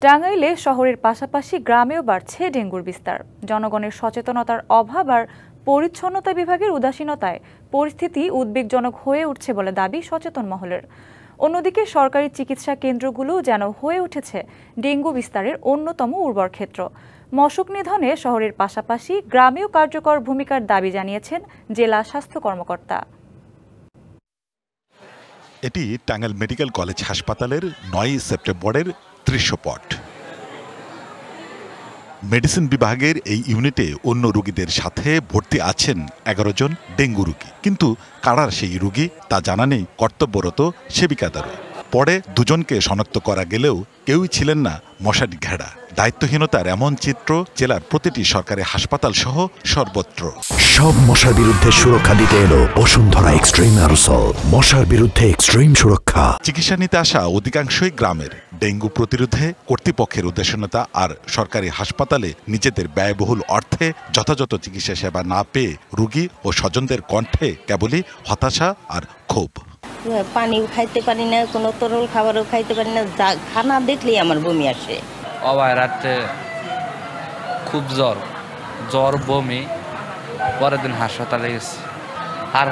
টাঙ্গাইলে শহরের পাশাপাশি গ্রামেও বাড়ছে ডেঙ্গুর বিস্তার। জনগণের সচেতনতার অভাব আর পরিচ্ছন্নতা বিভাগের উদাসীনতায় পরিস্থিতি উদ্বেগজনক হয়ে উঠছে বলে দাবি সচেতন মহলের। অন্যদিকে সরকারি চিকিৎসা কেন্দ্রগুলো যেন হয়ে উঠেছে ডেঙ্গু বিস্তারের অন্যতম উর্বর ক্ষেত্র। মশক নিধনে শহরের পাশাপাশি গ্রামেও কার্যকর ভূমিকার দাবি জানিয়েছেন জেলা স্বাস্থ্য কর্মকর্তা। এটি টাঙ্গাইল মেডিকেল কলেজ হাসপাতালের ৯ সেপ্টেম্বরের দৃশ্যপট। মেডিসিন বিভাগের এই ইউনিটে অন্য রোগীদের সাথে ভর্তি আছেন ১১ জন ডেঙ্গু রোগী, কিন্তু কারার সেই রোগী তা জানা নেই কর্তব্যরত সেবিকাদেরও। পরে দুজনকে শনাক্ত করা গেলেও কেউই ছিলেন না মশারি ঘেরা। দায়িত্বহীনতার এমন চিত্র জেলার প্রতিটি সরকারি হাসপাতাল সহ সর্বত্র। সব মশার বিরুদ্ধে সুরক্ষা দিতে এলো বসুন্ধরা এক্সট্রিম অ্যারোসল, মশার বিরুদ্ধে এক্সট্রিম সুরক্ষা। চিকিৎসা নিতে আসা অধিকাংশই গ্রামের। ডেঙ্গু প্রতিরোধে কর্তৃপক্ষের উদাসীনতা আর সরকারি হাসপাতালে নিজেদের ব্যয়বহুল অর্থে যথাযথ চিকিৎসা সেবা না পেয়ে রোগী ও স্বজনদের কণ্ঠে কেবলই হতাশা আর ক্ষোভ। পানিও খাইতে পারি না, কোনো তরল খাবারও খাইতে পারি না, খানা দেখলেই আমার বমি আসে। রাতে খুব জ্বর বমি, পরের দিন হাসপাতালে গেছি। আর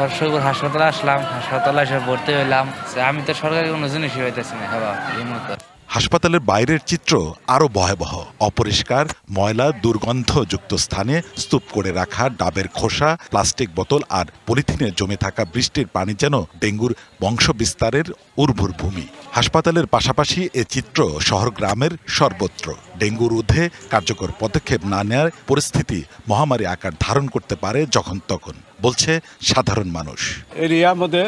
হাসপাতালে আসলাম, হাসপাতালে এসে ভর্তি হইলাম। আমি তো সরকারি কোনো জিনিসই হইতেছি না খাবার এই মুহূর্তে। হাসপাতালের বাইরের চিত্র আরও ভয়াবহ। অপরিষ্কার, ময়লা, দুর্গন্ধযুক্ত স্থানে স্তূপ করে রাখা ডাবের খোসা, প্লাস্টিক বোতল আর পলিথিনে জমে থাকা বৃষ্টির পানি যেন ডেঙ্গুর বংশ বিস্তারের উর্বর ভূমি। হাসপাতালের পাশাপাশি এ চিত্র শহর গ্রামের সর্বত্র। ডেঙ্গু রোধে কার্যকর পদক্ষেপ না নেওয়ার পরিস্থিতি মহামারী আকার ধারণ করতে পারে যখন তখন, বলছে সাধারণ মানুষ। এরিয়ার মধ্যে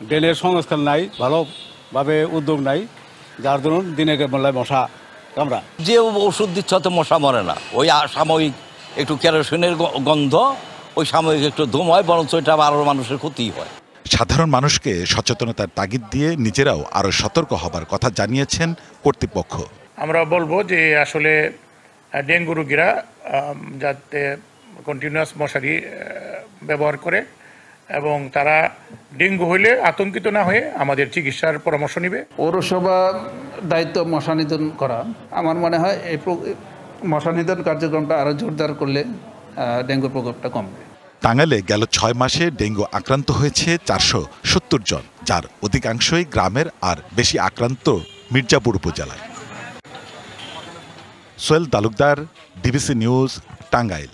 ড্রেনের সংস্কার নাই, ভালোভাবে উদ্যোগ নাই, যার ধরুন দিনের বেলায় মশা কামড়া। যে ওষুধ দিচ্ছে তো মশা মরে না, ওই সাময়িক একটু কেরোসিনের গন্ধ, ওই সাময়িক একটু ধুম হয়, বরঞ্চ এটা আরও মানুষের ক্ষতি হয়। সাধারণ মানুষকে সচেতনতার তাগিদ দিয়ে নিজেরাও আরও সতর্ক হবার কথা জানিয়েছেন কর্তৃপক্ষ। আমরা বলবো যে আসলে ডেঙ্গু রোগীরা যাতে কন্টিনিউয়াস মশারি ব্যবহার করে এবং তারা ডেঙ্গু হইলে আতঙ্কিত না হয়ে আমাদের চিকিৎসার পরামর্শ নেবে। পৌরসভা দায়িত্ব মশা নিধন করা। আমার মনে হয় এই মশা নিধন কার্যক্রমটা আরও জোরদার করলে ডেঙ্গুর প্রকোপটা কমবে। টাঙ্গাইলে গেল ৬ মাসে ডেঙ্গু আক্রান্ত হয়েছে ৪৭০ জন, যার অধিকাংশই গ্রামের আর বেশি আক্রান্ত মির্জাপুর উপজেলায়। Sohel Talukdar, DBC news, Tangail.